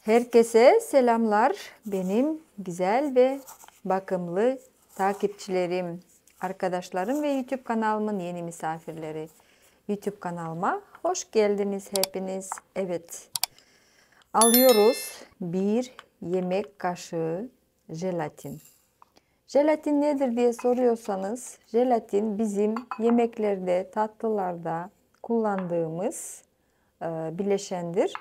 Herkese selamlar. Benim güzel ve bakımlı takipçilerim, arkadaşlarım ve YouTube kanalımın yeni misafirleri. YouTube kanalıma hoş geldiniz hepiniz. Evet, alıyoruz bir yemek kaşığı jelatin. Jelatin nedir diye soruyorsanız, jelatin bizim yemeklerde, tatlılarda kullandığımız bileşendir.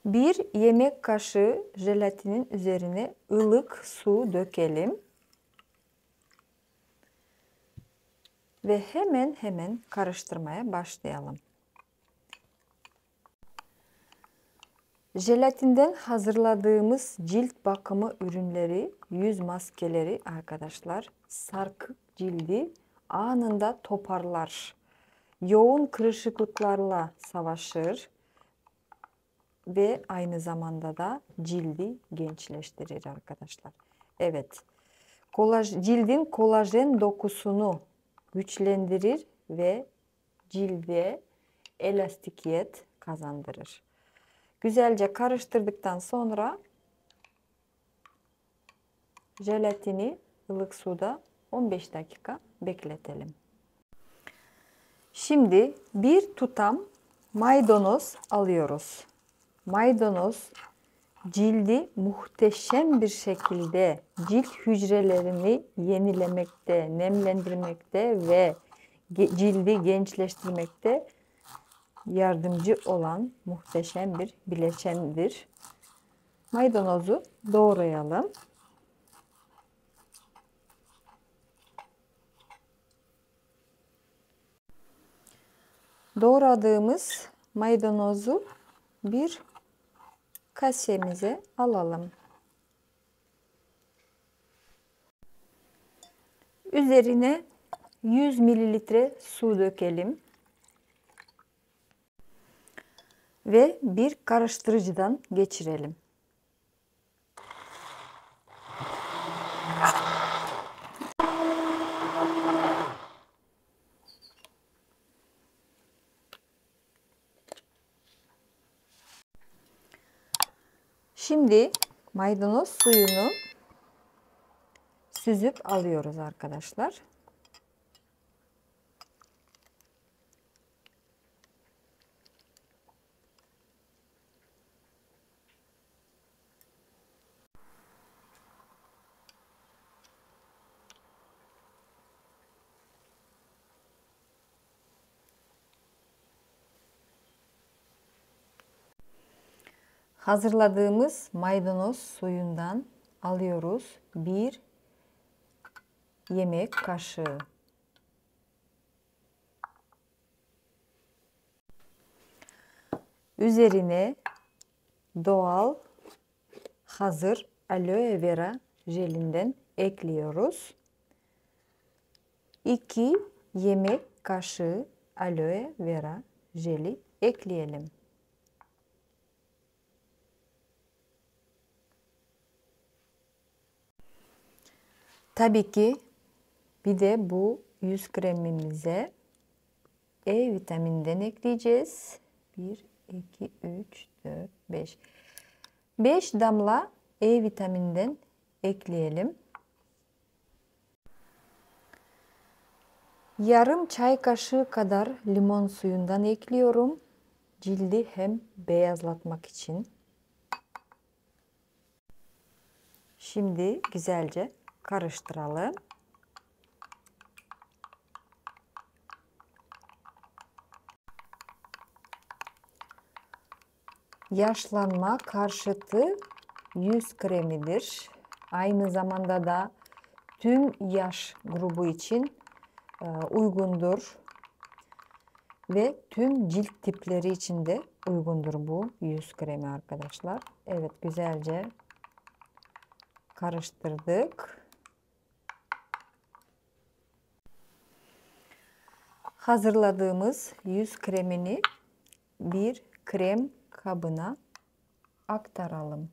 Bir yemek kaşığı jelatinin üzerine ılık su dökelim. Ve hemen karıştırmaya başlayalım. Jelatinden hazırladığımız cilt bakımı ürünleri, yüz maskeleri arkadaşlar, sarkık cildi anında toparlar. Yoğun kırışıklıklarla savaşır ve aynı zamanda da cildi gençleştirir arkadaşlar. Evet, cildin kolajen dokusunu güçlendirir ve cilde elastikiyet kazandırır. Güzelce karıştırdıktan sonra jelatini ılık suda 15 dakika bekletelim. Şimdi bir tutam maydanoz alıyoruz. Maydanoz cildi muhteşem bir şekilde cilt hücrelerini yenilemekte, nemlendirmekte ve cildi gençleştirmekte yardımcı olan muhteşem bir bileşendir. Maydanozu doğrayalım. Doğradığımız maydanozu bir kasemize alalım. Üzerine 100 mililitre su dökelim. Ve bir karıştırıcıdan geçirelim. Şimdi maydanoz suyunu süzüp alıyoruz arkadaşlar. Hazırladığımız maydanoz suyundan alıyoruz bir yemek kaşığı. Üzerine doğal hazır aloe vera jelinden ekliyoruz. 2 yemek kaşığı aloe vera jeli ekleyelim. Tabii ki bir de bu yüz kremimize E vitaminden ekleyeceğiz. 1, 2, 3, 4, 5. 5 damla E vitaminden ekleyelim. Yarım çay kaşığı kadar limon suyundan ekliyorum. Cildi hem beyazlatmak için. Şimdi güzelce karıştıralım. Yaşlanma karşıtı yüz kremidir. Aynı zamanda da tüm yaş grubu için uygundur. Ve tüm cilt tipleri için de uygundur bu yüz kremi arkadaşlar. Evet, güzelce karıştırdık. Hazırladığımız yüz kremini bir krem kabına aktaralım.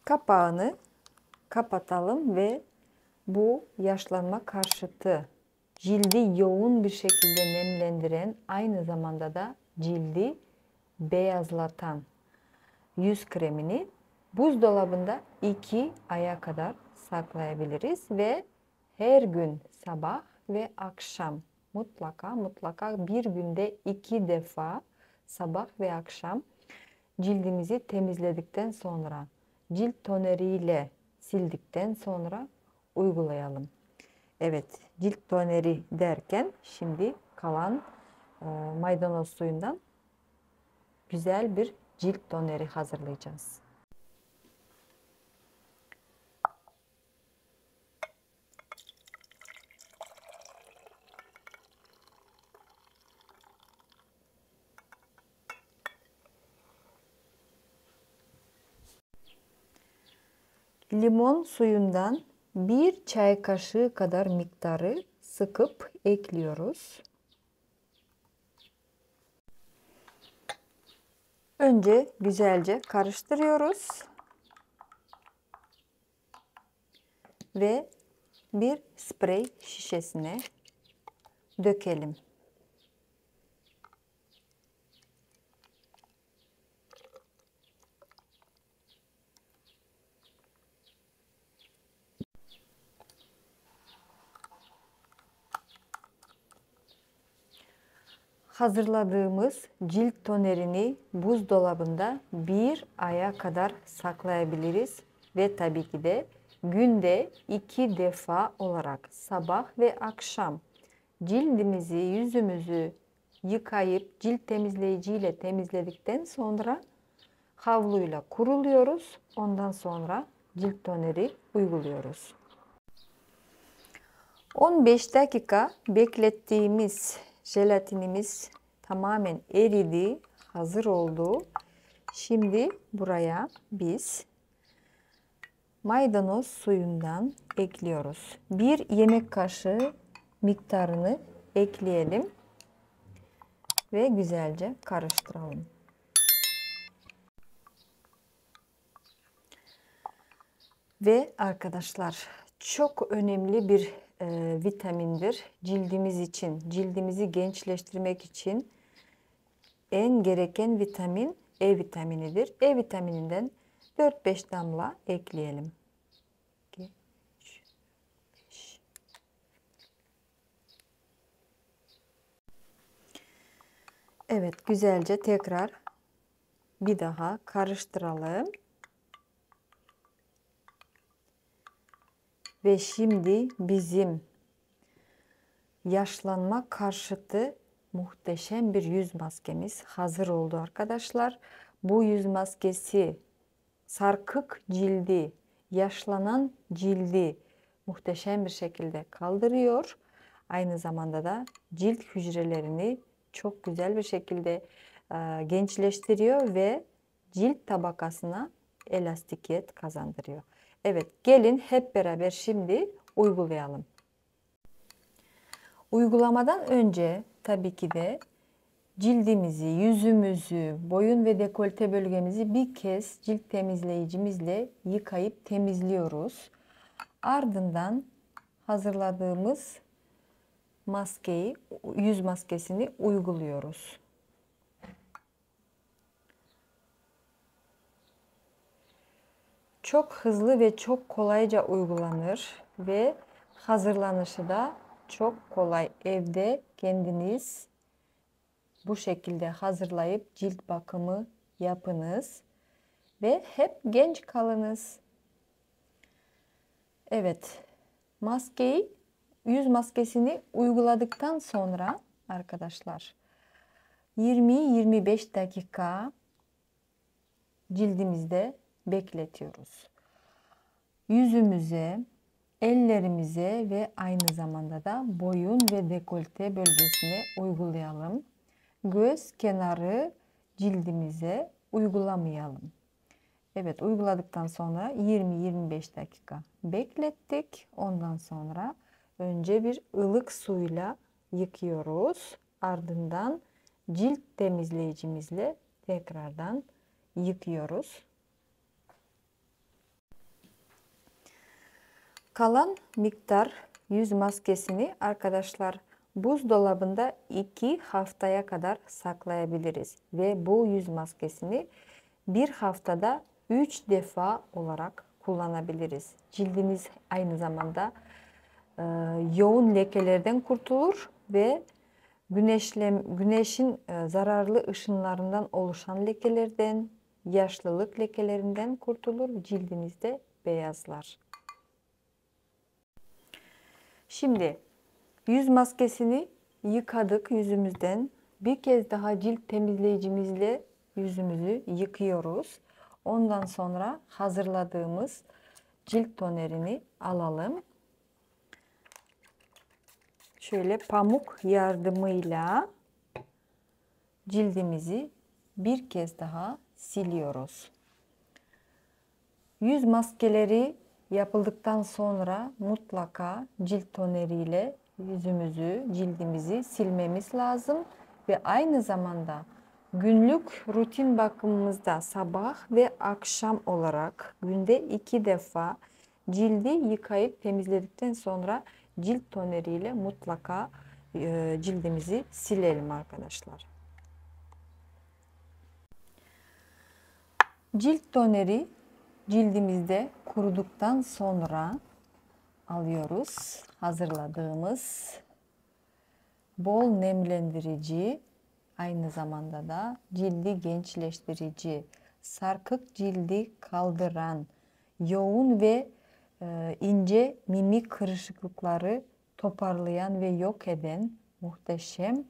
Kapağını kapatalım ve bu yaşlanma karşıtı cildi yoğun bir şekilde nemlendiren, aynı zamanda da cildi beyazlatan yüz kremini buzdolabında 2 aya kadar saklayabiliriz ve her gün sabah ve akşam mutlaka bir günde 2 defa sabah ve akşam cildimizi temizledikten sonra cilt toneriyle sildikten sonra uygulayalım. Evet, cilt toneri derken şimdi kalan maydanoz suyundan güzel bir cilt toneri hazırlayacağız. Limon suyundan 1 çay kaşığı kadar miktarı sıkıp ekliyoruz. Önce güzelce karıştırıyoruz ve bir sprey şişesine dökelim. Hazırladığımız cilt tonerini buzdolabında 1 aya kadar saklayabiliriz ve tabii ki de günde 2 defa olarak sabah ve akşam cildimizi, yüzümüzü yıkayıp cilt temizleyiciyle temizledikten sonra havluyla kuruluyoruz. Ondan sonra cilt toneri uyguluyoruz. 15 dakika beklettiğimiz jelatinimiz tamamen eridi, hazır oldu. Şimdi buraya biz maydanoz suyundan ekliyoruz. 1 yemek kaşığı miktarını ekleyelim ve güzelce karıştıralım. Ve arkadaşlar, çok önemli bir vitamindir cildimiz için. Cildimizi gençleştirmek için en gereken vitamin E vitaminidir. E vitamininden 4-5 damla ekleyelim. 2, 3, 5. Evet, güzelce tekrar bir daha karıştıralım. Ve şimdi bizim yaşlanma karşıtı muhteşem bir yüz maskemiz hazır oldu arkadaşlar. Bu yüz maskesi sarkık cildi, yaşlanan cildi muhteşem bir şekilde kaldırıyor. Aynı zamanda da cilt hücrelerini çok güzel bir şekilde gençleştiriyor ve cilt tabakasına elastikiyet kazandırıyor. Evet, gelin hep beraber şimdi uygulayalım. Uygulamadan önce tabii ki de cildimizi, yüzümüzü, boyun ve dekolte bölgemizi bir kez cilt temizleyicimizle yıkayıp temizliyoruz. Ardından hazırladığımız maskeyi, yüz maskesini uyguluyoruz. Çok hızlı ve çok kolayca uygulanır ve hazırlanışı da çok kolay. Evde kendiniz bu şekilde hazırlayıp cilt bakımı yapınız ve hep genç kalınız. Evet, yüz maskesini uyguladıktan sonra arkadaşlar 20-25 dakika cildimizde bekletiyoruz. Yüzümüze, ellerimize ve aynı zamanda da boyun ve dekolte bölgesine uygulayalım. Göz kenarı cildimize uygulamayalım. Evet, uyguladıktan sonra 20-25 dakika beklettik. Ondan sonra önce bir ılık suyla yıkıyoruz. Ardından cilt temizleyicimizle tekrardan yıkıyoruz. Kalan miktar yüz maskesini arkadaşlar buzdolabında 2 haftaya kadar saklayabiliriz. Ve bu yüz maskesini bir haftada 3 defa olarak kullanabiliriz. Cildiniz aynı zamanda yoğun lekelerden kurtulur ve güneşin zararlı ışınlarından oluşan lekelerden, yaşlılık lekelerinden kurtulur. Cildinizde beyazlar. Şimdi yüz maskesini yıkadık yüzümüzden. Bir kez daha cilt temizleyicimizle yüzümüzü yıkıyoruz. Ondan sonra hazırladığımız cilt tonerini alalım. Şöyle pamuk yardımıyla cildimizi bir kez daha siliyoruz. Yüz maskeleri yapıldıktan sonra mutlaka cilt toneriyle yüzümüzü, cildimizi silmemiz lazım. Ve aynı zamanda günlük rutin bakımımızda sabah ve akşam olarak günde 2 defa cildi yıkayıp temizledikten sonra cilt toneriyle mutlaka cildimizi silelim arkadaşlar. Cilt toneri cildimizde kuruduktan sonra alıyoruz. Hazırladığımız bol nemlendirici, aynı zamanda da cildi gençleştirici, sarkık cildi kaldıran, yoğun ve ince mimik kırışıklıkları toparlayan ve yok eden muhteşem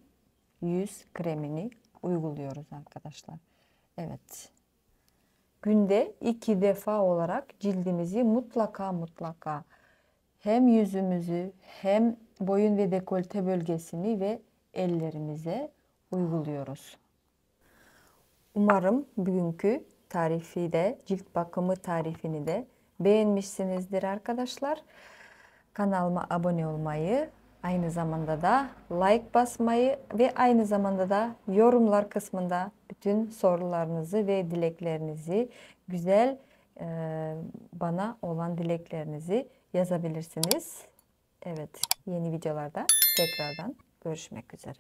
yüz kremini uyguluyoruz arkadaşlar. Evet. Günde 2 defa olarak cildimizi mutlaka hem yüzümüzü hem boyun ve dekolte bölgesini ve ellerimize uyguluyoruz. Umarım bugünkü tarifi de cilt bakımı tarifini de beğenmişsinizdir arkadaşlar. Kanalıma abone olmayı, aynı zamanda da like basmayı ve aynı zamanda da yorumlar kısmında bütün sorularınızı ve dileklerinizi, güzel bana olan dileklerinizi yazabilirsiniz. Evet, yeni videolarda tekrardan görüşmek üzere.